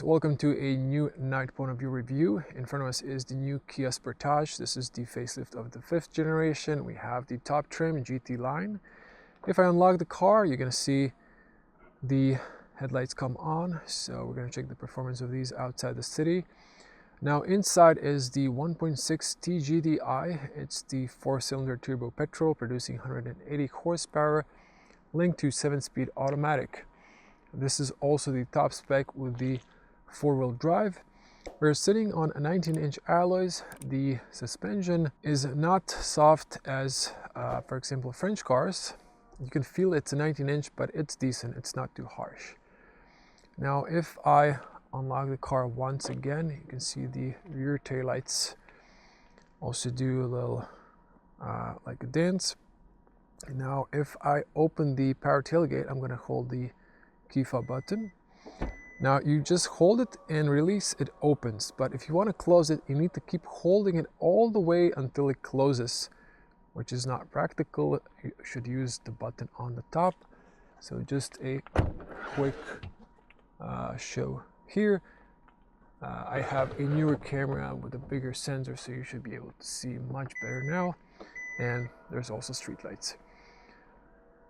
Welcome to a new Night POV review. In front of us is the new Kia Sportage. This is the facelift of the 5th generation. We have the top trim GT Line. If I unlock the car, you're going to see the headlights come on. So we're going to check the performance of these outside the city. Now inside is the 1.6 T-GDi. It's the 4-cylinder turbo petrol producing 180 horsepower linked to 7-speed automatic. This is also the top spec with the 4-wheel drive. We're sitting on a 19-inch alloys. The suspension is not soft as, for example, French cars. You can feel it's a 19-inch, but it's decent. It's not too harsh. Now, if I unlock the car once again, you can see the rear taillights also do a little like a dance. Now, if I open the power tailgate, I'm going to hold the key fob button. Now you just hold it and release, it opens. But if you want to close it, you need to keep holding it all the way until it closes, which is not practical. You should use the button on the top. So just a quick show here. I have a newer camera with a bigger sensor, so you should be able to see much better now. And there's also street lights.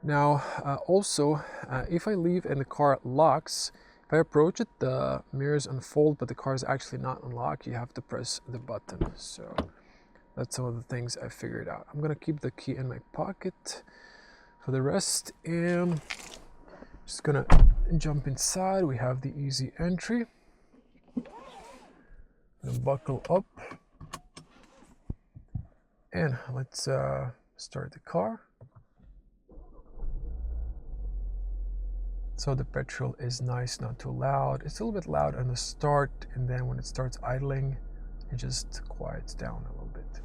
Now also, if I leave and the car locks, if I approach it, the mirrors unfold, but the car is actually not unlocked. You have to press the button. So that's some of the things I figured out. I'm gonna keep the key in my pocket for the rest, and just gonna jump inside. We have the easy entry. Gonna buckle up, and let's start the car. So the petrol is nice, not too loud. It's a little bit loud on the start, and then when it starts idling, it just quiets down a little bit.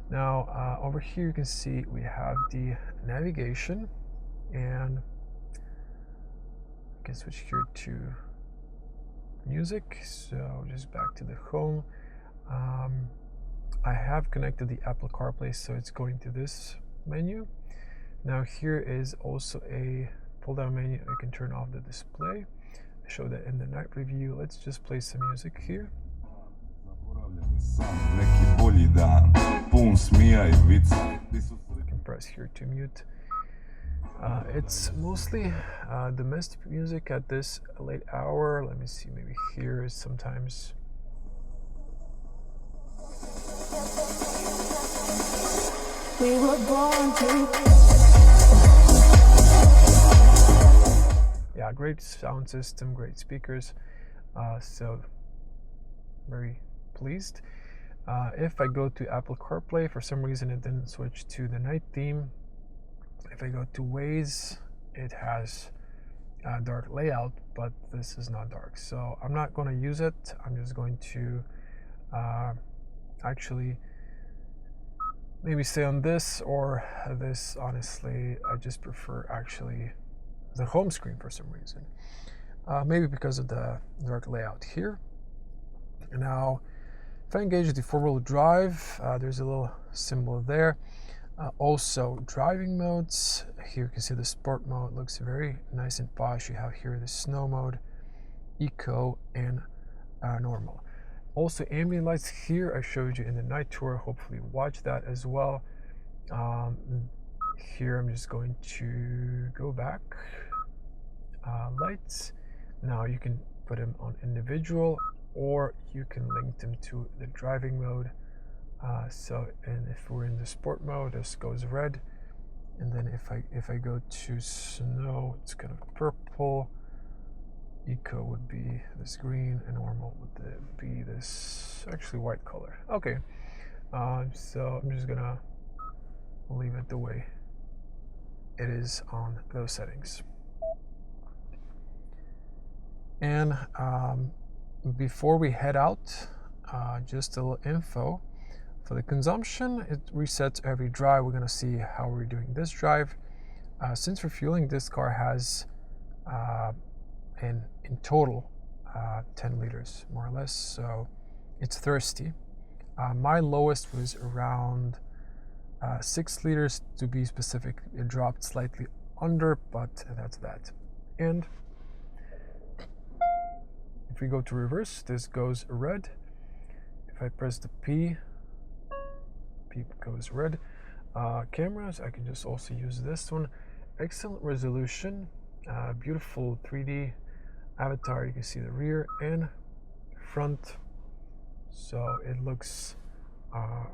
Now over here you can see we have the navigation, and I can switch here to music. So just back to the home. I have connected the Apple CarPlay, so it's going to this menu. Now here is also a pull down menu. I can turn off the display. I showed that in the night review. Let's just play some music here. You can press here to mute. It's mostly domestic music at this late hour. Let me see, maybe here is sometimes. We were born to. Yeah, great sound system, great speakers, so very pleased. If I go to Apple CarPlay, for some reason it didn't switch to the night theme. If I go to Waze, it has a dark layout, but this is not dark, so I'm not going to use it. I'm just going to actually maybe stay on this or this. Honestly, I just prefer actually the home screen for some reason, maybe because of the dark layout here. Now if I engage the 4-wheel drive, there's a little symbol there. Also driving modes, here you can see the sport mode looks very nice and posh. You have here the snow mode, eco, and normal. Also ambient lights here I showed you in the night tour. Hopefully watch that as well. Here I'm just going to go back. Lights. Now you can put them on individual, or you can link them to the driving mode. And if we're in the sport mode, this goes red, and then if I go to snow, it's kind of purple. Eco would be this green, and normal would be this actually white color. Okay, so I'm just gonna leave it the way it is on those settings. And before we head out, just a little info. For the consumption, it resets every drive. We're going to see how we're doing this drive. Since refueling, this car has in total 10 liters more or less, so it's thirsty. My lowest was around 6 liters to be specific. It dropped slightly under, but that's that. And we go to reverse, this goes red. If I press the P goes red. Cameras, I can just also use this one. Excellent resolution, beautiful 3D avatar. You can see the rear and front, so it looks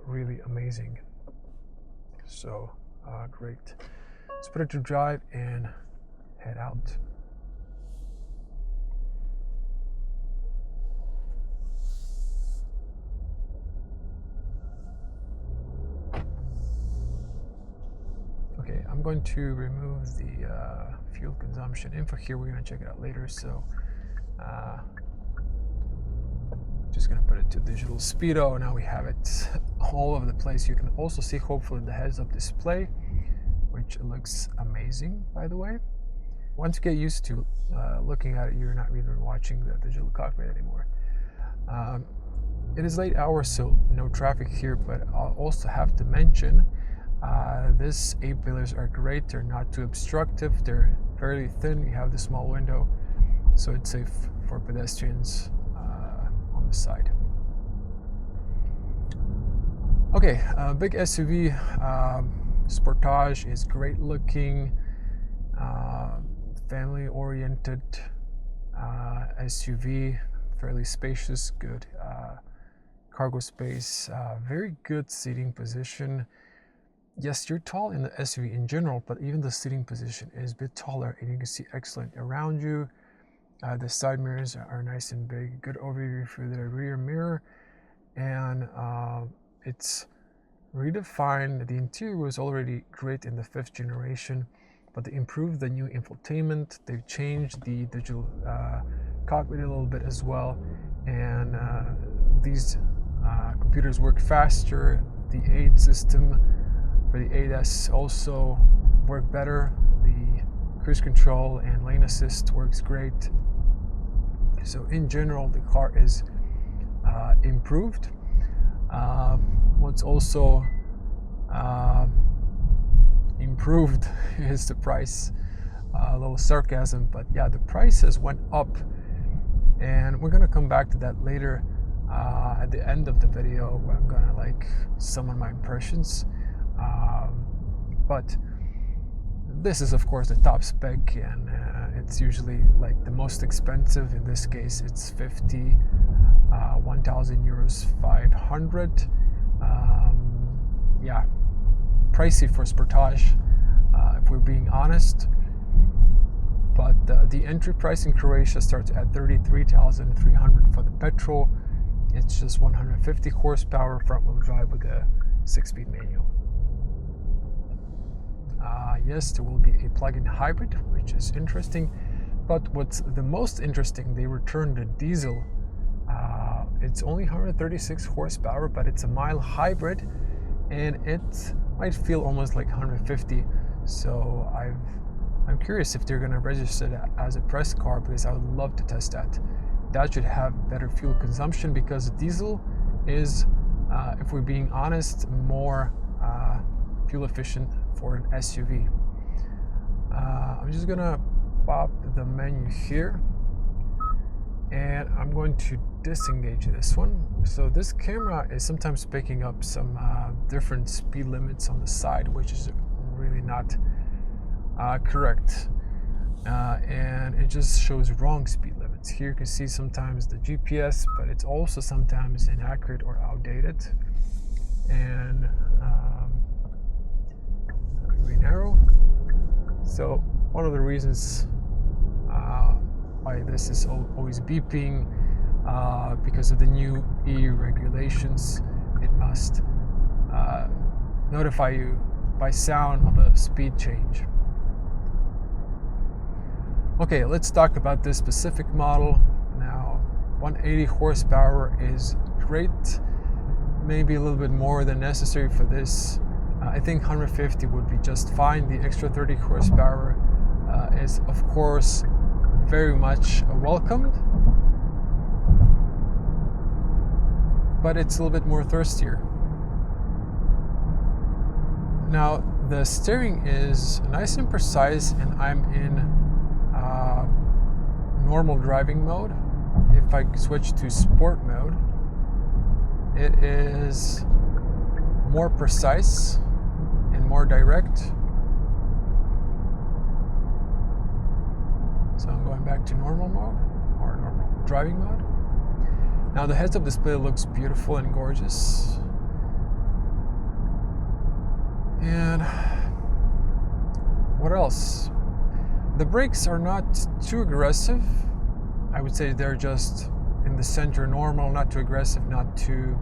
really amazing. So great. Let's put it to drive and head out. Okay, I'm going to remove the fuel consumption info here. We're going to check it out later. So just going to put it to digital speedo. Now we have it all over the place. You can also see hopefully the heads-up display, which looks amazing, by the way. Once you get used to looking at it, you're not even watching the digital cockpit anymore. It is late hours, so no traffic here, but I'll also have to mention these A-pillars are great. They're not too obstructive. They're fairly thin. You have the small window, so it's safe for pedestrians on the side. Okay, big SUV. Sportage is great looking, family-oriented SUV, fairly spacious, good cargo space, very good seating position. Yes, you're tall in the SUV in general, but even the seating position is a bit taller, and you can see excellent around you. The side mirrors are nice and big. Good overview for the rear mirror, and it's redefined. The interior was already great in the 5th generation, but they improved the new infotainment. They've changed the digital cockpit a little bit as well, and these computers work faster. The aid system for the ADAS also work better. The cruise control and lane assist works great. So in general, the car is improved. What's also improved is the price. A little sarcasm, but yeah, the prices went up, and we're gonna come back to that later at the end of the video, where I'm gonna sum up my impressions. But this is of course the top spec, and it's usually the most expensive. In this case, it's 1,000 euros, 500. Yeah, pricey for Sportage, if we're being honest. But the entry price in Croatia starts at 33,300 for the petrol. It's just 150 horsepower, front-wheel drive with a 6-speed manual. Yes, there will be a plug-in hybrid, which is interesting. But what's the most interesting, they returned the diesel. It's only 136 horsepower, but it's a mild hybrid, and it might feel almost like 150. So I'm curious if they're going to register that as a press car, because I would love to test that. That should have better fuel consumption, because diesel is, if we're being honest, more fuel efficient for an SUV. I'm just gonna pop the menu here, and I'm going to disengage this one. So this camera is sometimes picking up some different speed limits on the side, which is really not correct, and it just shows wrong speed limits. Here you can see sometimes the GPS, but it's also sometimes inaccurate or outdated. And green arrow. So one of the reasons why this is always beeping, because of the new EU regulations, it must notify you by sound of a speed change. Okay, let's talk about this specific model. Now, 180 horsepower is great, maybe a little bit more than necessary for this. I think 150 would be just fine. The extra 30 horsepower is, of course, very much welcomed, but it's a little bit more thirstier. Now, the steering is nice and precise, and I'm in normal driving mode. If if I switch to sport mode, it is more precise and more direct. So I'm going back to normal mode, or normal driving mode. Now the heads-up display looks beautiful and gorgeous. And what else? The brakes are not too aggressive. I would say they're just in the center, normal, not too aggressive, not too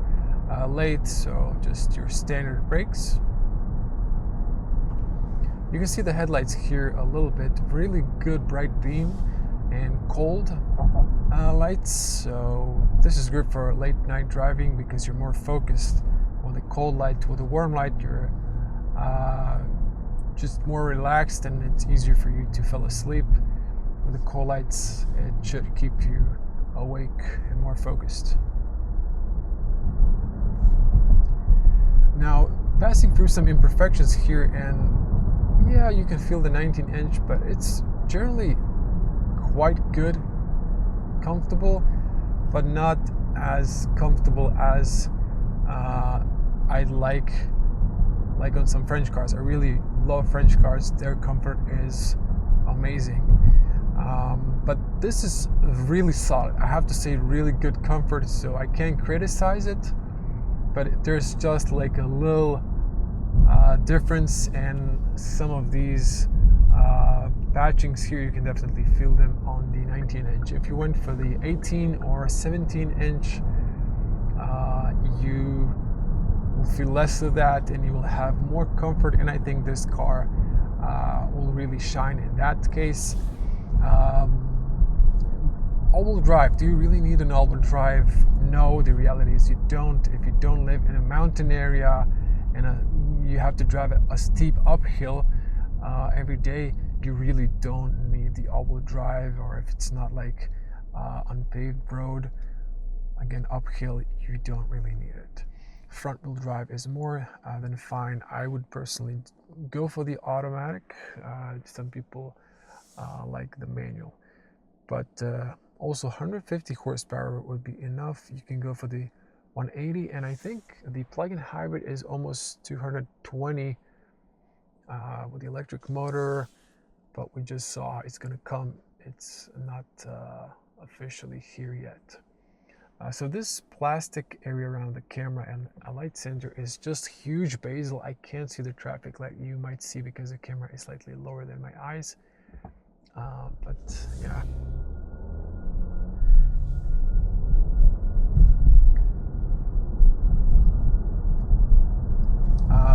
late, so just your standard brakes. You can see the headlights here a little bit, really good bright beam and cold lights, so this is good for late night driving because you're more focused. With a cold light, with a warm light, you're just more relaxed and it's easier for you to fall asleep. With the cold lights, it should keep you awake and more focused. Now, passing through some imperfections here, and yeah, you can feel the 19-inch, but it's generally quite good, comfortable, but not as comfortable as I'd like on some French cars. I really love French cars. Their comfort is amazing. But this is really solid. I have to say, really good comfort, so I can't criticize it. But there's just like a little difference in some of these patchings here. You can definitely feel them on the 19-inch. If you went for the 18 or 17-inch, you will feel less of that and you will have more comfort, and I think this car will really shine in that case. All-wheel drive, do you really need an all-wheel drive? No, the reality is you don't. If you don't live in a mountain area and you have to drive a steep uphill every day, you really don't need the all-wheel drive. Or if it's not like unpaved road, again uphill, you don't really need it. Front-wheel drive is more than fine. I would personally go for the automatic. Some people like the manual, but also 150 horsepower would be enough. You can go for the 180, and I think the plug-in hybrid is almost 220 with the electric motor, but we just saw it's going to come. It's not officially here yet. So this plastic area around the camera and a light center is just huge bezel. I can't see the traffic light you might see because the camera is slightly lower than my eyes. But yeah.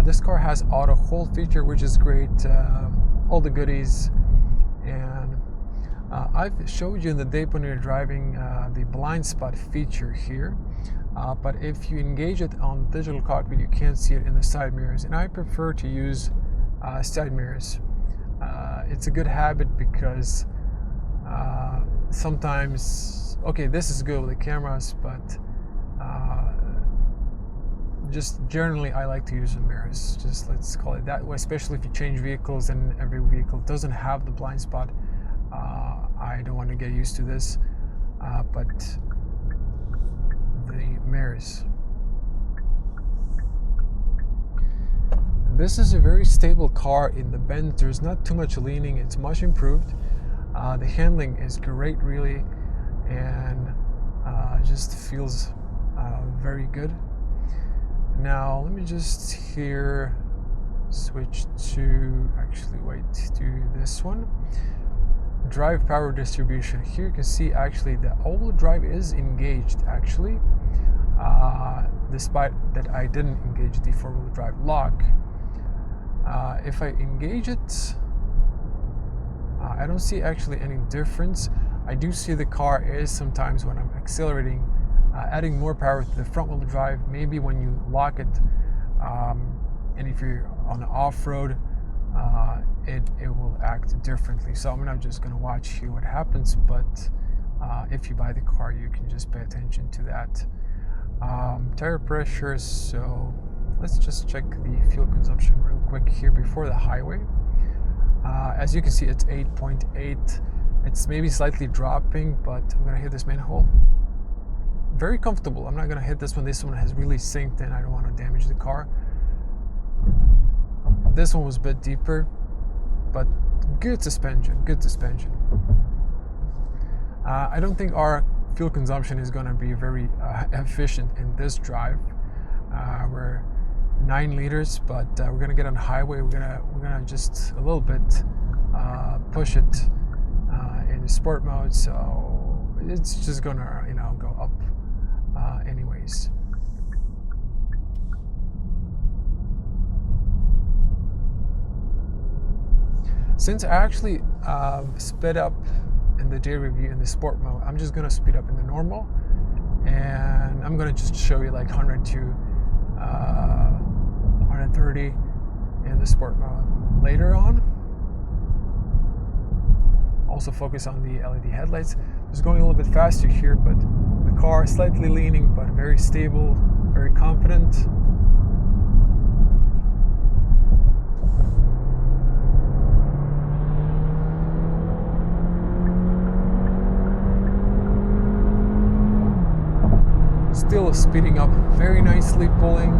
This car has auto hold feature, which is great. All the goodies. And I've showed you in the day when you're driving the blind spot feature here. But if you engage it on digital cockpit, you can't see it in the side mirrors. And I prefer to use side mirrors. It's a good habit because sometimes, okay, this is good with the cameras, but just generally I like to use the mirrors. Just let's call it that way, especially if you change vehicles and every vehicle doesn't have the blind spot. I don't want to get used to this, but the mirrors. This is a very stable car in the bends. There's not too much leaning. It's much improved. The handling is great, really, and just feels very good. Now let me just here switch to, actually wait, to this one. Drive power distribution. Here you can see actually the all-wheel drive is engaged actually, despite that I didn't engage the four-wheel drive lock. If I engage it, I don't see actually any difference. I do see the car is sometimes when I'm accelerating adding more power to the front wheel drive, maybe when you lock it, and if you're on off-road, it will act differently. So I'm not just going to watch here what happens, but if you buy the car, you can just pay attention to that. Tire pressure, so let's just check the fuel consumption real quick here before the highway. As you can see, it's 8.8. It's maybe slightly dropping, but I'm going to hit this manhole. very comfortable. I'm not gonna hit this one. This one has really sinked in. I don't want to damage the car. This one was a bit deeper, but good suspension, good suspension. I don't think our fuel consumption is going to be very efficient in this drive. We're 9 liters, but we're going to get on the highway. We're gonna just a little bit push it in sport mode, so it's just gonna go up anyways. Since I actually sped up in the day review in the sport mode, I'm just gonna speed up in the normal, and I'm gonna just show you like 100 to 130 in the sport mode later on. Also focus on the LED headlights. Just going a little bit faster here, but the car slightly leaning, but very stable, very confident. Still speeding up very nicely, pulling.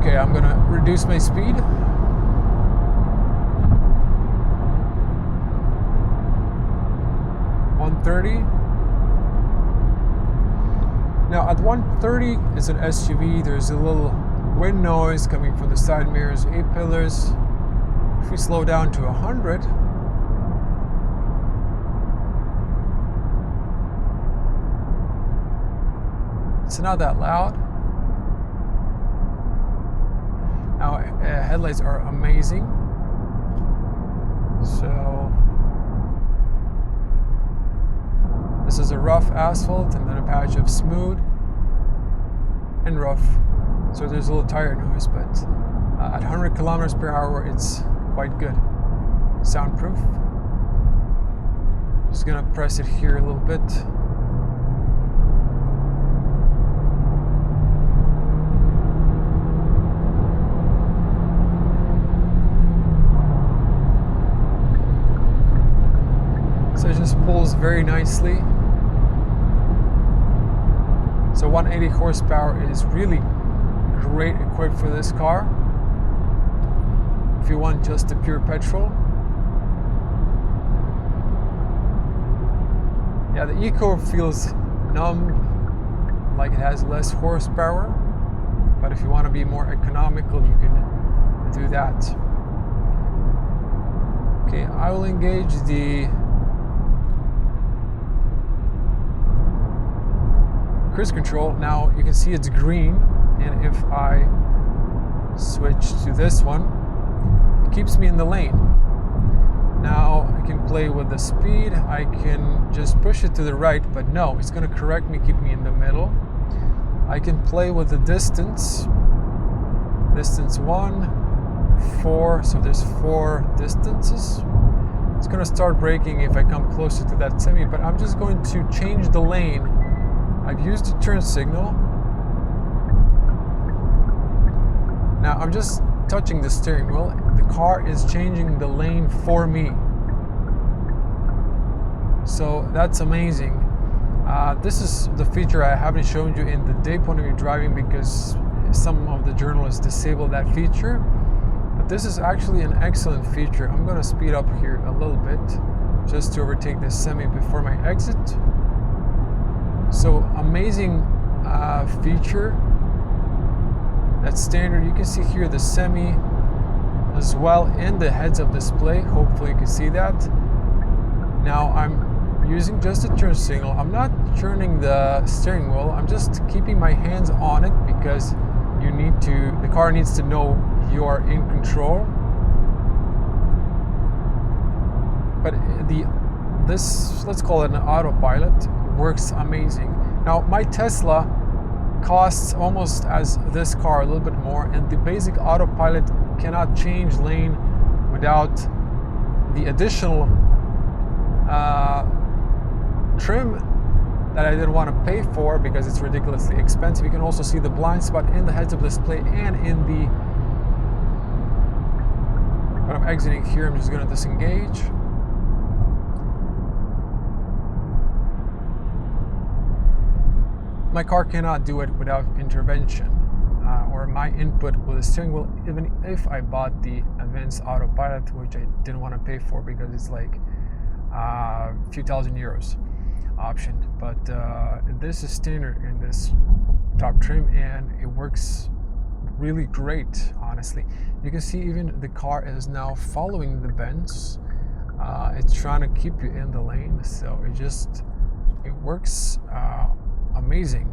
Okay, I'm gonna reduce my speed. $130. Now at 130, it's an SUV. There's a little wind noise coming from the side mirrors, A-pillars. If we slow down to 100, it's not that loud. Now, headlights are amazing. So, this is a rough asphalt and then a patch of smooth and rough. So there's a little tire noise, but at 100 kilometers per hour, it's quite good. Soundproof. Just gonna press it here a little bit. So it just pulls very nicely. So 180 horsepower is really great equipped for this car. If you want just the pure petrol. Yeah, the Eco feels numb, like it has less horsepower. But if you want to be more economical, you can do that. Okay, I will engage the cruise control. Now you can see it's green, and if I switch to this one, it keeps me in the lane. Now I can play with the speed. I can just push it to the right, but no, it's going to correct me, keep me in the middle. I can play with the distance. Distance 1, 4, so there's 4 distances. It's going to start braking if I come closer to that semi, but I'm just going to change the lane. I've used the turn signal. Now I'm just touching the steering wheel. The car is changing the lane for me. So that's amazing. This is the feature I haven't shown you in the day point of view driving because some of the journalists disabled that feature. But this is actually an excellent feature. I'm going to speed up here a little bit just to overtake this semi before my exit. So amazing feature. That's standard. You can see here the semi as well in the heads-up display. Hopefully you can see that. Now I'm using just the turn signal. I'm not turning the steering wheel. I'm just keeping my hands on it because the car needs to know you're in control. But this, let's call it an autopilot, works amazing. Now my Tesla costs almost as this car, a little bit more, and the basic autopilot cannot change lane without the additional trim that I didn't want to pay for because it's ridiculously expensive. You can also see the blind spot in the heads-up display and in the, when I'm exiting here, I'm just going to disengage. my car cannot do it without intervention or my input with the steering wheel, even if I bought the advanced autopilot, which I didn't want to pay for because it's like a few thousand euros option. But this is standard in this top trim, and it works really great. Honestly, you can see even the car is now following the bends. It's trying to keep you in the lane, so it works amazing.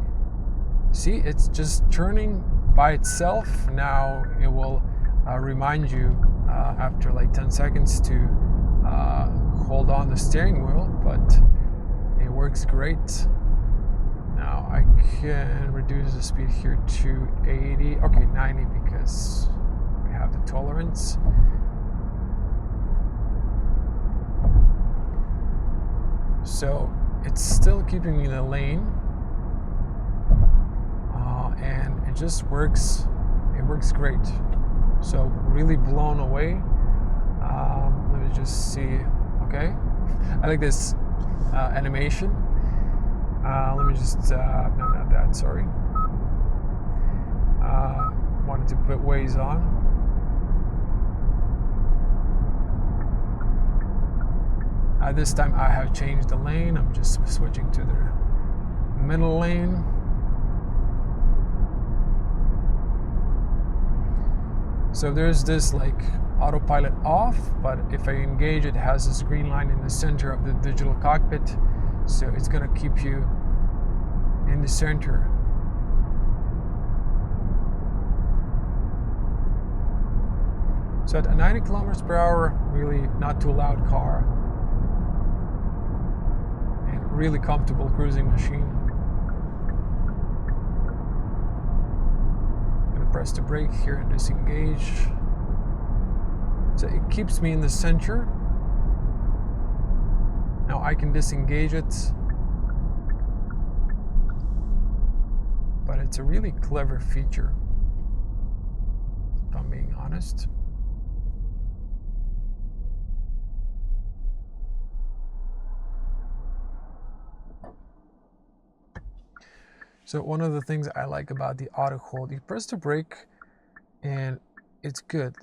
See, it's just turning by itself. Now it will remind you after like 10 seconds to hold on the steering wheel, but it works great. Now I can reduce the speed here to 80, okay, 90, because we have the tolerance. So it's still keeping me in the lane, and it just works. It works great. So really blown away. Let me just see. Okay, I like this animation. Let me just no, not that. Sorry. Wanted to put Waze on. This time I have changed the lane. I'm just switching to the middle lane. So there's this like autopilot off, but if I engage, it has this green line in the center of the digital cockpit. So it's gonna keep you in the center. So at 90 kilometers per hour, really not too loud car. Really comfortable cruising machine. I'm gonna press the brake here and disengage. So it keeps me in the center. Now I can disengage it, but it's a really clever feature, if I'm being honest. So one of the things I like about the auto hold, you press the brake and it's good.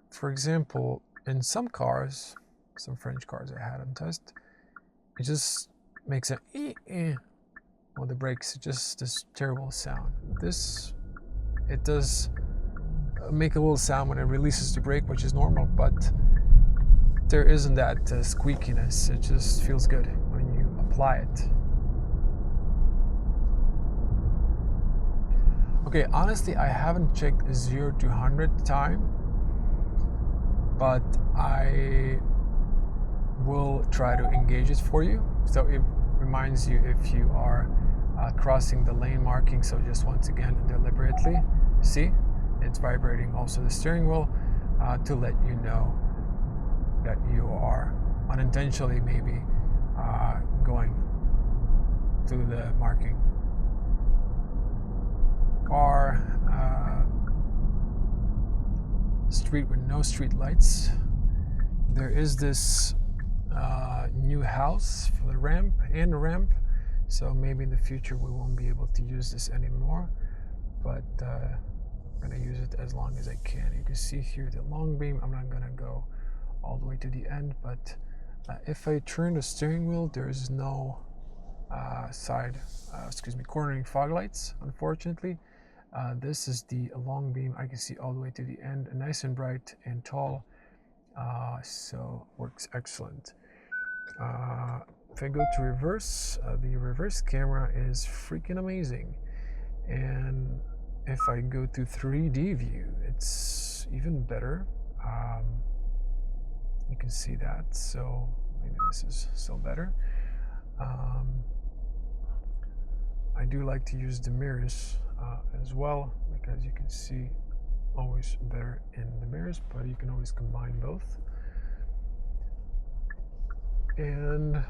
For example, in some cars, some French cars I had on test, it just makes a when the brakes, just this terrible sound. This, it does make a little sound when it releases the brake, which is normal, but there isn't that squeakiness. It just feels good when you apply it. Okay, honestly, I haven't checked 0 to 100 time, but I will try to engage it for you. So it reminds you if you are crossing the lane marking. So just once again, deliberately, see, it's vibrating also the steering wheel to let you know that you are unintentionally maybe going through the marking. Car, street with no street lights. There is this new house for the ramp and the ramp, so maybe in the future we won't be able to use this anymore, but I'm gonna use it as long as I can. You can see here the long beam. I'm not gonna go all the way to the end, but if I turn the steering wheel, there's no cornering fog lights, unfortunately. This is the long beam. I can see all the way to the end, nice and bright and tall, so works excellent. If I go to reverse, the reverse camera is freaking amazing, and if I go to 3D view, it's even better. You can see that, so maybe this is still better. I do like to use the mirrors as well, because you can see always better in the mirrors, but you can always combine both. And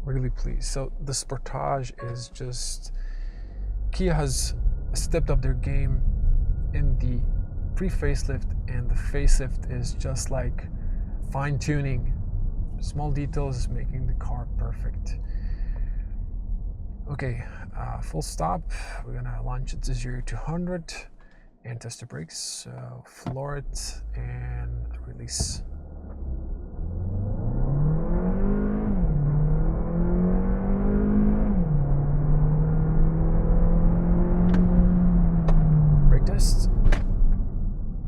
really pleased. So the Sportage is just, Kia has stepped up their game in the pre-facelift, and the facelift is just like fine-tuning small details making the car perfect. Okay, full stop. We're gonna launch it to 0 to 100 and test the brakes. So floor it and release. Brake test.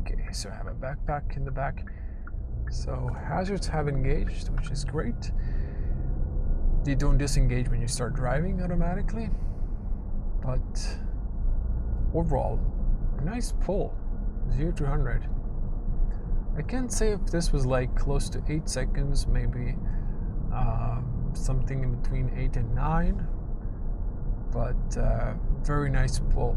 Okay, so I have a backpack in the back. So hazards have engaged, which is great. They don't disengage when you start driving automatically, but overall, nice pull, 0 to 100. I can't say if this was like close to 8 seconds, maybe something in between 8 and 9, but very nice pull.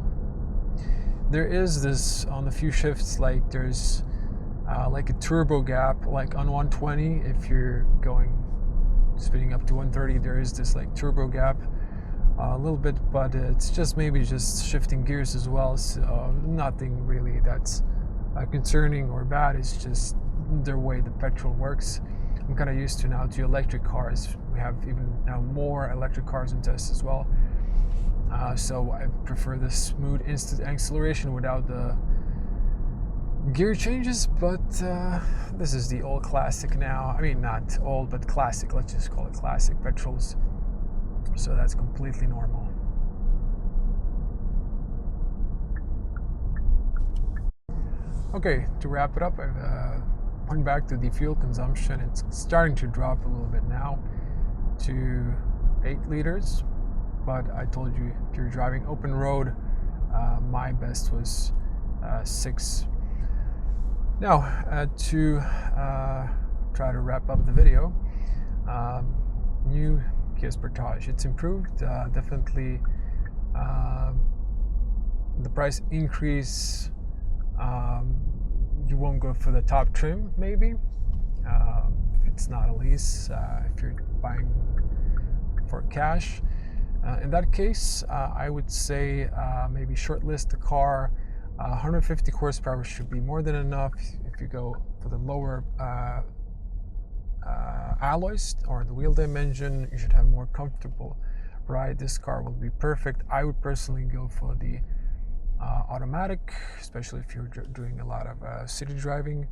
There is this on the few shifts, like there's like a turbo gap, like on 120, if you're speeding up to 130, there is this like turbo gap a little bit, but it's just maybe just shifting gears as well, so nothing really that's concerning or bad. It's just the way the petrol works. I'm kind of used to now to electric cars. We have even now more electric cars in test as well, so I prefer the smooth instant acceleration without the gear changes, but this is the old classic now. I mean, not old, but classic. Let's just call it classic petrols. So that's completely normal. Okay, to wrap it up, I've went back to the fuel consumption. It's starting to drop a little bit now to 8 liters, but I told you if you're driving open road, my best was 6. Now, to try to wrap up the video, new Kia Sportage. It's improved, definitely. The price increase, you won't go for the top trim, maybe. If it's not a lease, if you're buying for cash. In that case, I would say maybe shortlist the car. 150 horsepower should be more than enough. If you go for the lower alloys or the wheel dimension, you should have more comfortable ride. This car will be perfect. I would personally go for the automatic, especially if you're doing a lot of city driving.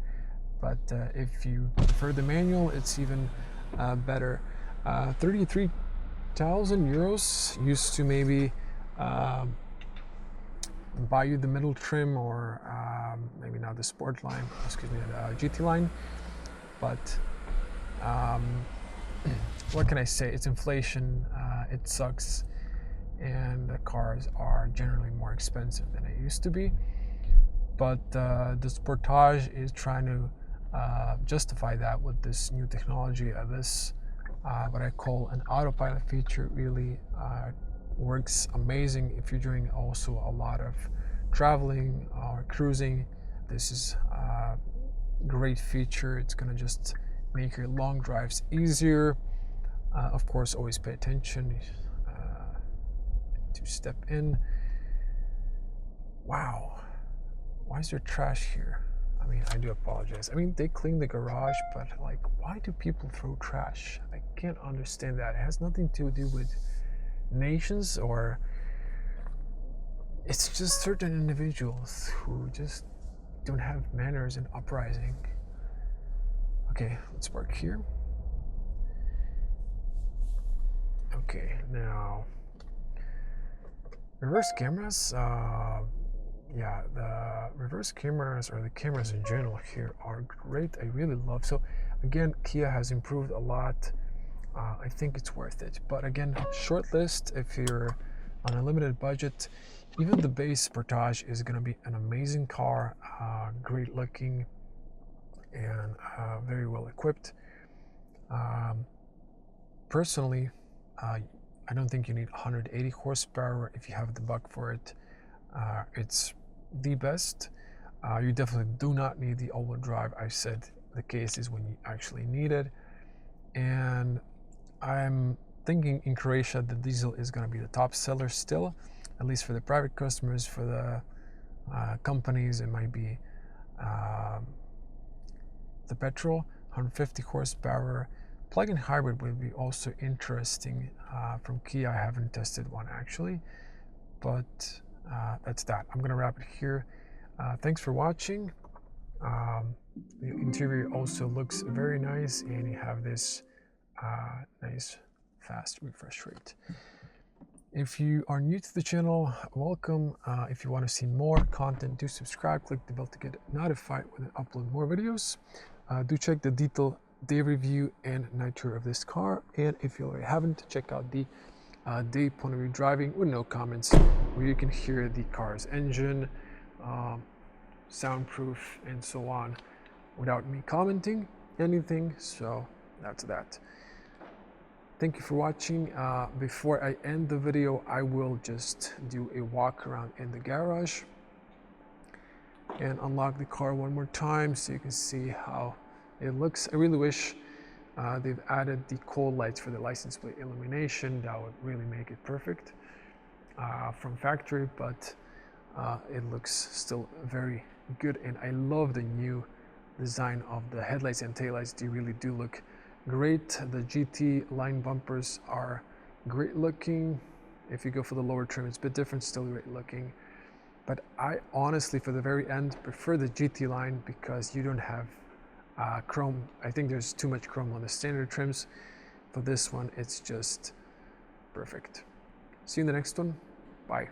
But if you prefer the manual, it's even better. 33,000 euros used to maybe buy you the middle trim, or maybe now the Sport line, excuse me, the GT line. But what can I say? It's inflation. It sucks, and the cars are generally more expensive than it used to be. But the Sportage is trying to justify that with this new technology. This what I call an autopilot feature really works amazing if you're doing also a lot of traveling or cruising. This is a great feature. It's going to just make your long drives easier. Of course, always pay attention to step in. Wow, why is there trash here? I mean, I do apologize. I mean, they clean the garage, but like, why do people throw trash? I can't understand that. It has nothing to do with nations, or it's just certain individuals who just don't have manners and uprising. Okay, let's park here. Okay, now reverse cameras. Yeah, the reverse cameras, or the cameras in general here, are great. I really love. So again, Kia has improved a lot. I think it's worth it. But again, shortlist if you're on a limited budget. Even the base Sportage is going to be an amazing car, great looking, and very well equipped. Personally, I don't think you need 180 horsepower. If you have the buck for it, it's the best. You definitely do not need the all-wheel drive. I've said the case is when you actually need it. And I'm thinking in Croatia the diesel is going to be the top seller still, at least for the private customers. For the companies, it might be the petrol. 150 horsepower, Plug-in hybrid would be also interesting from Kia. I haven't tested one actually, but that's that. I'm gonna wrap it here. Thanks for watching. The interior also looks very nice, and you have this nice fast refresh rate. If you are new to the channel, welcome. If you want to see more content, do subscribe, click the bell to get notified when I upload more videos. Do check the detailed day review and night tour of this car, and if you already haven't, check out the day point of view driving with no comments, where you can hear the car's engine, soundproof, and so on without me commenting anything. So that's that. Thank you for watching. Before I end the video, I will just do a walk around in the garage and unlock the car one more time so you can see how it looks. I really wish they've added the cold lights for the license plate illumination. That would really make it perfect from factory, but it looks still very good, and I love the new design of the headlights and taillights. They really do look great. The GT line bumpers are great looking. If you go for the lower trim, it's a bit different, still great looking. But I honestly, for the very end, prefer the GT line because you don't have chrome. I think there's too much chrome on the standard trims. For this one, it's just perfect. See you in the next one. Bye.